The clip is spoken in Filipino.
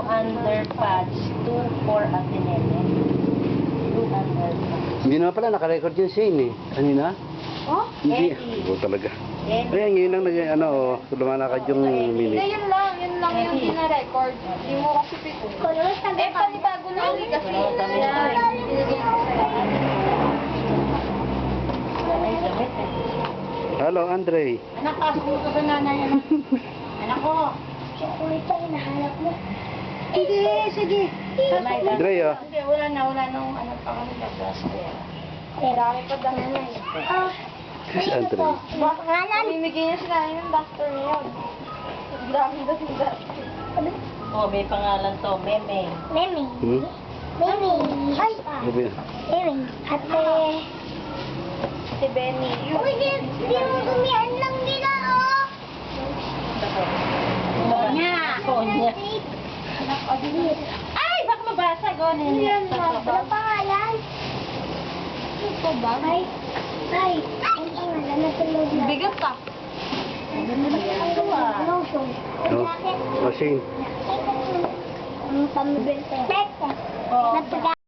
underpads, 2 for Ateneo. 2 underpads. Hindi naman pala nakarecord yung Shane eh. Kanina? Oh? Hindi. Eddie. Oo talaga. Eddie. Ayan, ngayon lang lumalakad yung Hindi, mini. yun lang yung tina-record. Hindi mo kasi pico. Panibago na ulit kasi. Yan. Ay, damit eh. Hello, Andre. Anak, pasok mo ka sa nanay. Anak ko. Siya kulit pa hinahanap mo. Sige. Andre, oh. Hindi, wala nung ano pa kami nag-gas kaya. Dami pa dami na eh. Ah, Si Andre. pangalan. Mamimigay niya sila yung duster niya yun. Ang dami na yung duster. Oh, may pangalan to, Meme. Memi. Hmm? Memi. Ay, Sabi na. Memi. Ate. Si Benny. Uy, di mo dumihan lang nila, oh. Konya. Anak, adi. Ay, baka mabasa ko. Yan, walang pangalan. Ito ba? Ay, ang pangalan na tulog na. Bigat ka. Ang gawa. Lotion. Oh, oh Shane. Ang pamibente. Oh. Nagpaga.